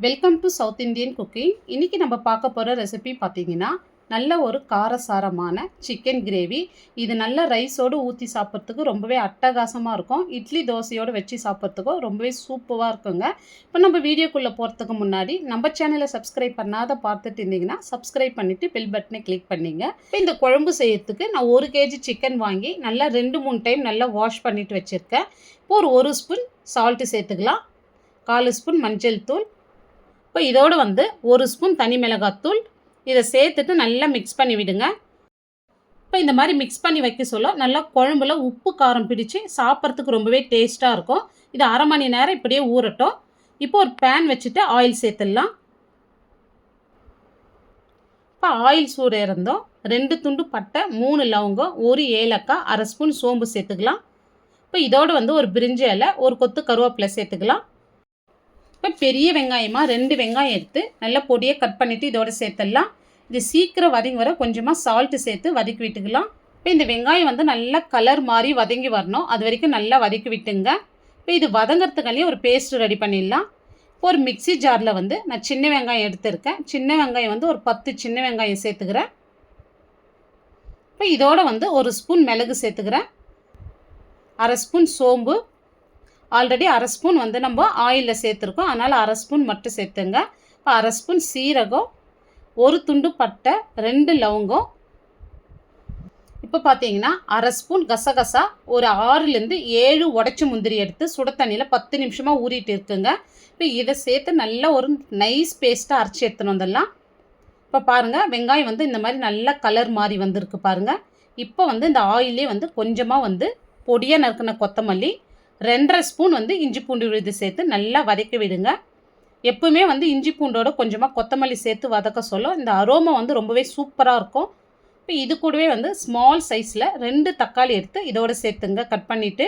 Welcome to south Indian cooking. இன்றைக்கி நம்ம பார்க்க போகிற ரெசிபி பார்த்திங்கன்னா நல்ல ஒரு காரசாரமான சிக்கன் கிரேவி. இது நல்ல ரைஸோடு ஊற்றி சாப்பிட்றதுக்கு ரொம்பவே அட்டகாசமாக இருக்கும். இட்லி தோசையோடு வச்சு சாப்பிட்றதுக்கும் ரொம்பவே சூப்பராக இருக்குங்க. இப்போ நம்ம வீடியோக்குள்ளே போகிறதுக்கு முன்னாடி நம்ம சேனலை சப்ஸ்கிரைப் பண்ணாத பார்த்துட்டு இருந்தீங்கன்னா சப்ஸ்கிரைப் பண்ணிவிட்டு பெல் பட்டனை கிளிக் பண்ணிங்க. இப்போ இந்த குழம்பு செய்யறதுக்கு நான் 1 kg சிக்கன் வாங்கி நல்லா 2-3 டைம் நல்லா வாஷ் பண்ணிவிட்டு வச்சுருக்கேன். இப்போ ஒரு ஸ்பூன் சால்ட்டு சேர்த்துக்கலாம், 1/4 ஸ்பூன் மஞ்சள் தூள், இப்போ இதோடு 1 ஸ்பூன் தனி மிளகாத்தூள் இதை சேர்த்துட்டு நல்லா மிக்ஸ் பண்ணி விடுங்க. இப்போ இந்த மாதிரி மிக்ஸ் பண்ணி வைக்க சொல்ல நல்லா குழம்புல உப்பு காரம் பிடிச்சி சாப்பிட்றதுக்கு ரொம்பவே டேஸ்ட்டாக இருக்கும். இது அரை மணி நேரம் இப்படியே ஊறட்டும். இப்போ ஒரு பேன் வச்சுட்டு ஆயில் சேர்த்துடலாம். இப்போ ஆயில் சூடு இருந்தோம் 2 துண்டு பட்டை, 3 லவங்கம், 1 ஏலக்காய், 1/2 ஸ்பூன் சோம்பு சேர்த்துக்கலாம். இப்போ இதோடு ஒரு பிரிஞ்சி இலை, ஒரு கொத்து கருவேப்பிலை சேர்த்துக்கலாம். இப்போ பெரிய வெங்காயமாக 2 வெங்காயம் எடுத்து நல்லா பொடியை கட் பண்ணிவிட்டு இதோடு சேர்த்துடலாம். இது சீக்கிரம் வதங்கி வர கொஞ்சமாக சால்ட்டு சேர்த்து வதக்கி விட்டுக்கலாம். இப்போ இந்த வெங்காயம் நல்லா கலர் மாதிரி வதங்கி வரணும், அது வரைக்கும் நல்லா வதக்கி விட்டுங்க. இப்போ இது வதங்கிறதுக்காலே ஒரு பேஸ்ட் ரெடி பண்ணிடலாம். இப்போ ஒரு மிக்சி ஜாரில் நான் சின்ன வெங்காயம் எடுத்துருக்கேன். சின்ன வெங்காயம் ஒரு 10 சின்ன வெங்காயம் சேர்த்துக்கிறேன். இப்போ இதோடு 1 ஸ்பூன் மிளகு சேர்த்துக்கிறேன், 1/2 ஸ்பூன் சோம்பு, ஆல்ரெடி 1/2 ஸ்பூன் நம்ம ஆயிலில் சேர்த்துருக்கோம், அதனால் 1/2 ஸ்பூன் மட்டும் சேர்த்துங்க. இப்போ 1/2 ஸ்பூன் சீரகம், 1 துண்டு பட்டை, 2 லவங்கம். இப்போ பார்த்தீங்கன்னா 1/2 ஸ்பூன் கசகசா, ஒரு 6லேருந்து 7 உடைச்சி முந்திரி எடுத்து சுட தண்ணியில் 10 நிமிஷமாக ஊறிட்டு இருக்குங்க. இப்போ இதை சேர்த்து நல்லா ஒரு நைஸ் பேஸ்ட்டாக அரைச்சி எடுத்துன்னு வந்துடலாம். இப்போ பாருங்கள் வெங்காயம் இந்த மாதிரி நல்லா கலர் மாதிரி வந்திருக்கு பாருங்கள். இப்போ இந்த ஆயிலே கொஞ்சமாக பொடியாக நறுக்கின கொத்தமல்லி, 2.5 ஸ்பூன் இஞ்சி பூண்டு விழுது சேர்த்து நல்லா வதக்கி விடுங்க. எப்பவுமே இஞ்சி பூண்டோட கொஞ்சமாக கொத்தமல்லி சேர்த்து வதக்க சொல்ல இந்த அரோமா ரொம்பவே சூப்பராக இருக்கும். இப்போ இது கூடவே ஸ்மால் சைஸில் 2 தக்காளி எடுத்து இதோடு சேர்த்துங்க கட் பண்ணிவிட்டு.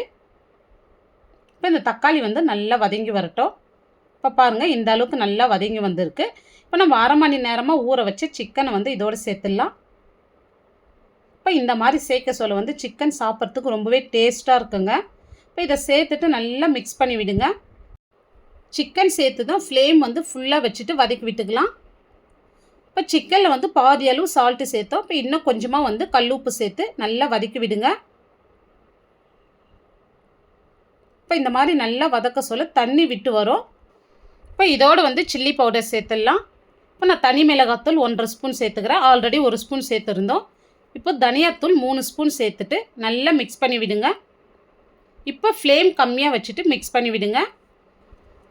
இப்போ இந்த தக்காளி நல்லா வதங்கி வரட்டும். இப்போ பாருங்கள் இந்த அளவுக்கு நல்லா வதங்கி வந்திருக்கு. இப்போ நம்ம அரை மணி நேரமாக ஊற வச்சு சிக்கனை இதோடு சேர்த்துடலாம். இப்போ இந்த மாதிரி சேர்க்க சொல்ல சிக்கன் சாப்பிட்றதுக்கு ரொம்பவே டேஸ்ட்டாக இருக்குங்க. இப்போ இதை சேர்த்துட்டு நல்லா மிக்ஸ் பண்ணி விடுங்க. சிக்கன் சேர்த்து தான் ஃப்ளேம் ஃபுல்லாக வச்சுட்டு வதக்கி விட்டுக்கலாம். இப்போ சிக்கனில் பாதி அளவு சால்ட்டு சேர்த்தோம். இப்போ இன்னும் கொஞ்சமாக கல்லுப்பு சேர்த்து நல்லா வதக்கி விடுங்க. இப்போ இந்த மாதிரி நல்லா வதக்க சொல்ல தண்ணி விட்டு வரும். இப்போ இதோடு சில்லி பவுடர் சேர்த்துடலாம். இப்போ நான் தனி மிளகாத்தூள் 1.5 ஸ்பூன் சேர்த்துக்கிறேன், ஆல்ரெடி 1 ஸ்பூன் சேர்த்துருந்தோம். இப்போ தனியாத்தூள் 3 ஸ்பூன் சேர்த்துட்டு நல்லா மிக்ஸ் பண்ணி விடுங்க. இப்போ ஃப்ளேம் கம்மியாக வச்சுட்டு மிக்ஸ் பண்ணி விடுங்க.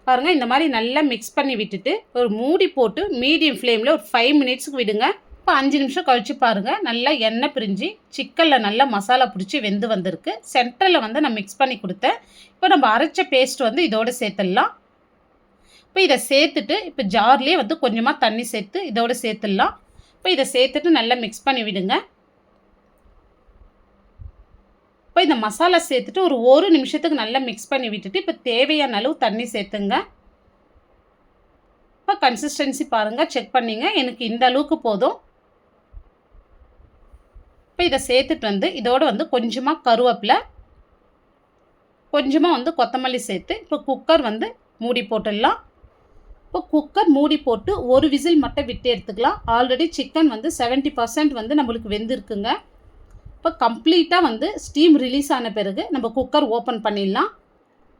பாருங்கள் இந்த மாதிரி நல்லா மிக்ஸ் பண்ணி விட்டுட்டு ஒரு மூடி போட்டு மீடியம் ஃப்ளேமில் ஒரு 5 மினிட்ஸுக்கு விடுங்க. இப்போ 5 நிமிஷம் கழித்து பாருங்கள் நல்லா எண்ணெய் பிரிஞ்சு சிக்கனில் நல்லா மசாலா பிடிச்சி வெந்து வந்திருக்கு. சென்டரில் நான் மிக்ஸ் பண்ணி கொடுத்தேன். இப்போ நம்ம அரைச்ச பேஸ்ட் இதோடு சேர்த்துடலாம். இப்போ இதை சேர்த்துட்டு இப்போ ஜார்லேயே கொஞ்சமாக தண்ணி சேர்த்து இதோடு சேர்த்துடலாம். இப்போ இதை சேர்த்துட்டு நல்லா மிக்ஸ் பண்ணி விடுங்க. இப்போ இந்த மசாலா சேர்த்துட்டு ஒரு 1 நிமிஷத்துக்கு நல்லா மிக்ஸ் பண்ணி விட்டுட்டு இப்போ தேவையான அளவு தண்ணி சேர்த்துங்க. இப்போ கன்சிஸ்டன்சி பாருங்கள், செக் பண்ணிங்க, எனக்கு இந்த அளவுக்கு போதும். இப்போ இதை சேர்த்துட்டு இதோடு கொஞ்சமாக கருவேப்பிலை, கொஞ்சமாக கொத்தமல்லி சேர்த்து இப்போ குக்கர் மூடி போட்டுடலாம். இப்போ குக்கர் மூடி போட்டு ஒரு விசில் மட்டும் விட்டு எடுத்துக்கலாம். ஆல்ரெடி சிக்கன் 70% நம்மளுக்கு வெந்திருக்குங்க. இப்போ கம்ப்ளீட்டாக ஸ்டீம் ரிலீஸ் ஆன பிறகு நம்ம குக்கர் ஓப்பன் பண்ணிடலாம்.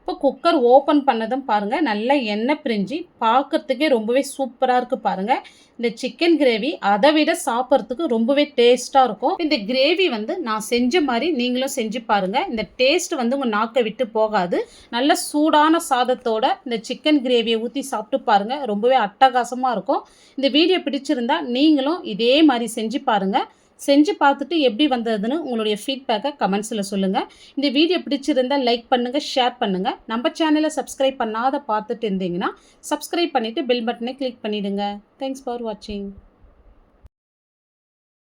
இப்போ குக்கர் ஓப்பன் பண்ணதும் பாருங்கள் நல்லா எண்ணெய் பிரிஞ்சு பார்க்குறதுக்கே ரொம்பவே சூப்பராக இருக்குது பாருங்கள். இந்த சிக்கன் கிரேவி அதை விட சாப்பிட்றதுக்கு ரொம்பவே டேஸ்ட்டாக இருக்கும். இந்த கிரேவி நான் செஞ்ச மாதிரி நீங்களும் செஞ்சு பாருங்கள். இந்த டேஸ்ட் உங்கள் நாக்கை விட்டு போகாது. நல்ல சூடான சாதத்தோட இந்த சிக்கன் கிரேவியை ஊற்றி சாப்பிட்டு பாருங்கள், ரொம்பவே அட்டகாசமாக இருக்கும். இந்த வீடியோ பிடிச்சிருந்தா நீங்களும் இதே மாதிரி செஞ்சு பாருங்கள். செஞ்சு பார்த்துட்டு எப்படி வந்ததுன்னு உங்களுடைய ஃபீட்பேக்கை கமெண்ட்ஸில் சொல்லுங்கள். இந்த வீடியோ பிடிச்சிருந்தால் லைக் பண்ணுங்கள், ஷேர் பண்ணுங்கள். நம்ம சேனலை சப்ஸ்கிரைப் பண்ணாத பார்த்துட்டு இருந்தீங்கன்னா சப்ஸ்கிரைப் பண்ணிவிட்டு பெல் பட்டனை கிளிக் பண்ணிவிடுங்க. தேங்க்ஸ் ஃபார் வாட்சிங்.